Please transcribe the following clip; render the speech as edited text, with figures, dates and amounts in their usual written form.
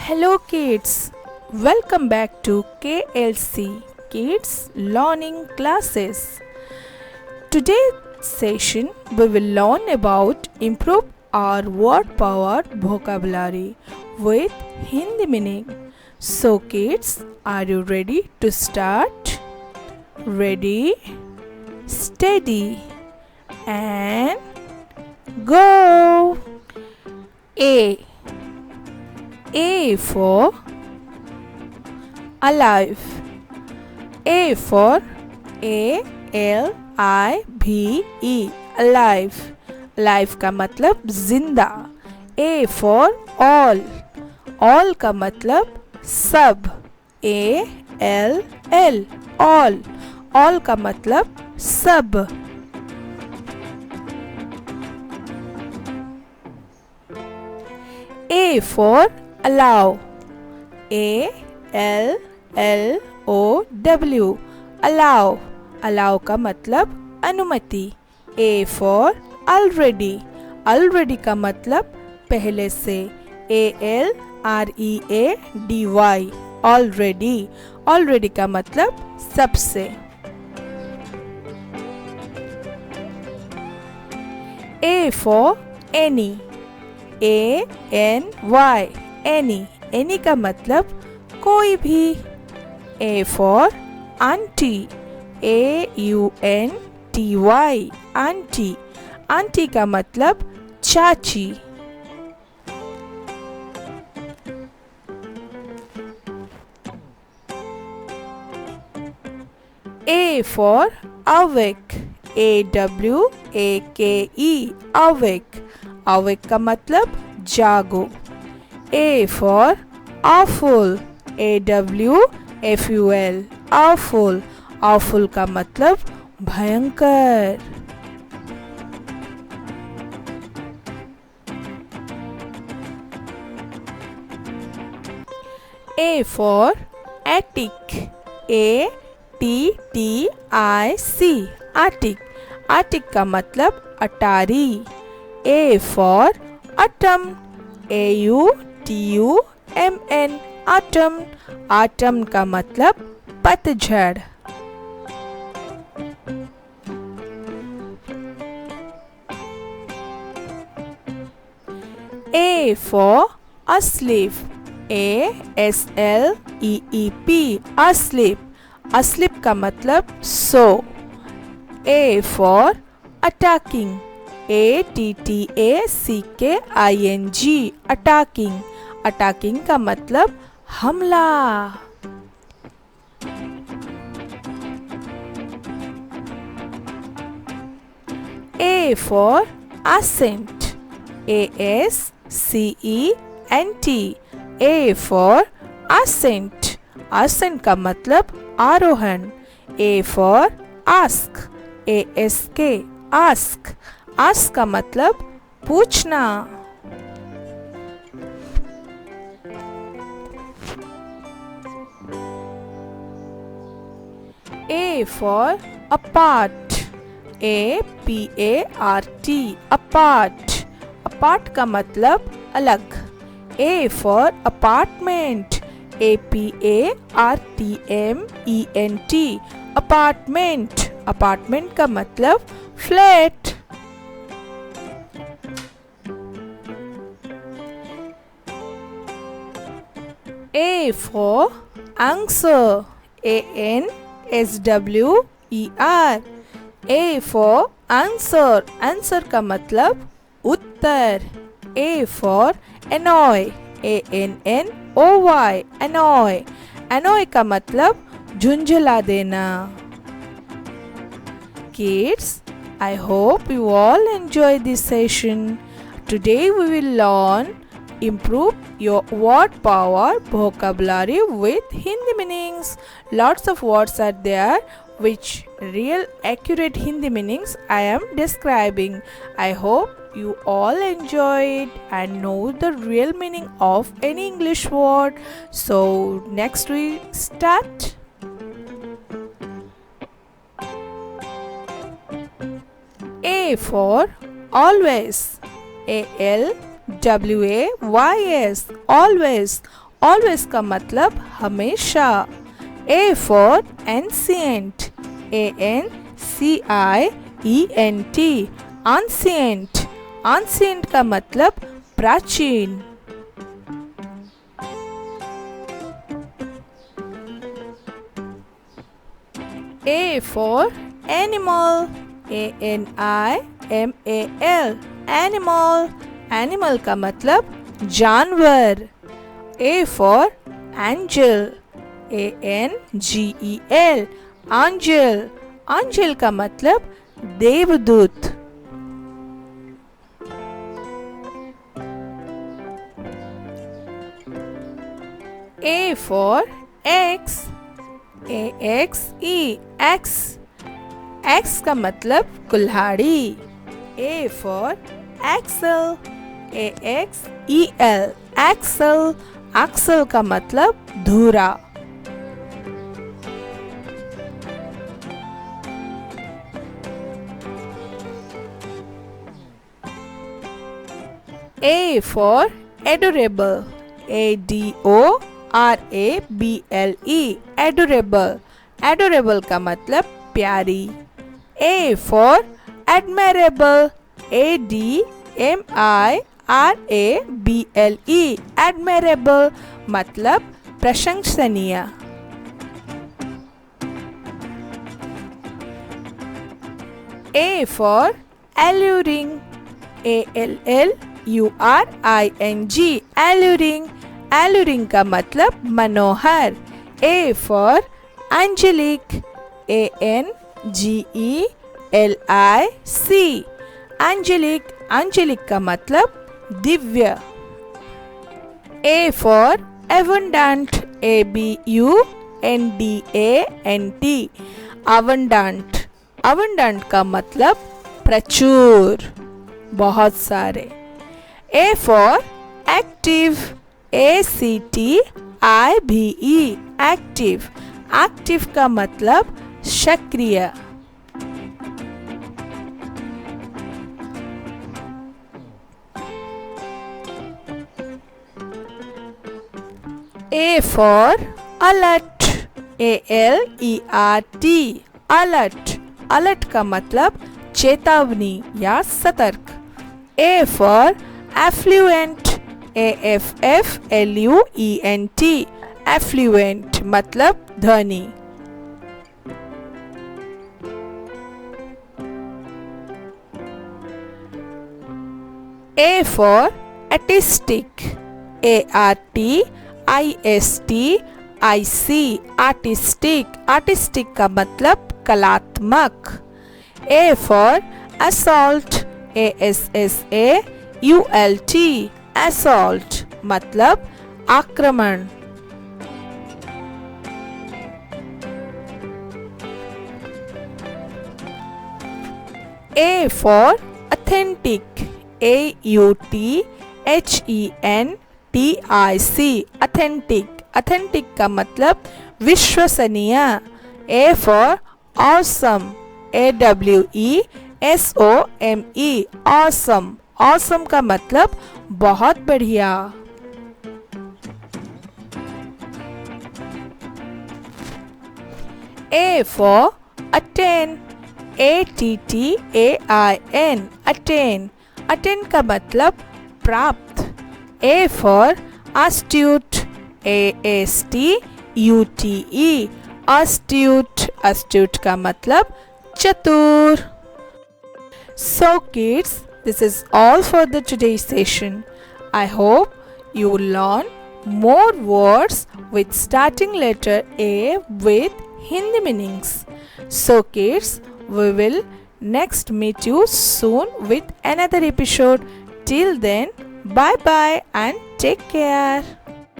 Hello kids, welcome back to KLC Kids Learning Classes. Today's session we will learn about improve our word power vocabulary with Hindi meaning. So kids, are you ready to start? Ready, steady and go. A for alive. A for ALIVE alive. Alive का मतलब जिंदा. A for all. All का मतलब सब. ALL all. All का मतलब सब. A for allow. ALLOW allow. Allow का मतलब अनुमति. A for already. Already का मतलब पहले से. ALREADY already. Already का मतलब सबसे. A for any. ANY any. Any का मतलब कोई भी. A for auntie. AUNTY auntie. Auntie का मतलब चाची. A for awake. AWAKE awake. Awake का मतलब जागो. A for awful. AWFUL awful. Awful का मतलब भयंकर. A for attic. ATTIC attic. Attic का मतलब अटारी. A for autumn. AUTUMN autumn. Autumn का मतलब पतझड़. A for asleep. ASLEEP asleep. Asleep का मतलब सो. A for attacking. ATTACKING attacking. Attacking का मतलब हमला. A for ascent. ASCENT. A for ascent. Ascent का मतलब आरोहण. A for ask. ASK ask. Ask का मतलब पूछना. A for apart. APART apart. Apart का मतलब अलग. A for apartment. APARTMENT apartment. Apartment का मतलब flat. A for answer. ANSWER. A for answer. Answer का मतलब उत्तर. A for annoy. ANNOY annoy. Annoy का मतलब झुंझला देना. Kids, I hope you all enjoy this session. Today we will learn improve your word power vocabulary with Hindi meanings. Lots of words are there which real accurate Hindi meanings I am describing. I hope you all enjoyed and know the real meaning of any English word. So next we start. A for always. ALWAYS always. Always का मतलब हमेशा। A for ancient, ANCIENT, ancient, ancient का मतलब प्राचीन। A for animal, ANIMAL, animal, animal का मतलब जानवर। A for angel, ANGEL, angel, angel का मतलब देवदूत। A for X, AXE, X, X का मतलब कुल्हाड़ी। A for axle, AXEL, axle, axle का मतलब धुरा। A for adorable, ADORABLE, adorable, adorable का मतलब प्यारी। A for admirable, ADMIRABLE, admirable मतलब प्रशंसनीय। A for alluring, ALLURING, alluring, alluring का मतलब मनोहर। A for angelic, ANGELIC, angelic, angelic का मतलब Divya. A for abundant, ABUNDANT, abundant, abundant का मतलब प्रचुर, बहुत सारे। A for active, ACTIVE, active, active का मतलब सक्रिय। A for alert, ALERT, alert, alert का मतलब चेतावनी या सतर्क। A for affluent, AFFLUENT, affluent मतलब धनी। A for artistic, ARTISTIC, artistic, artistic का मतलब कलात्मक। A for assault, ASSAULT, assault मतलब आक्रमण। A for authentic, AUTHENTIC, authentic, authentic का मतलब विश्वसनीय। A for awesome, AWESOME, awesome, awesome का मतलब बहुत बढ़िया। A for attain, ATTAIN, attain, attain का मतलब प्राप्त। A for astute, ASTUTE, astute, astute का मतलब चतुर। So kids, this is all for the today's session. I hope you will learn more words with starting letter A with Hindi meanings. So kids, we will next meet you soon with another episode. Till then, bye bye and take care.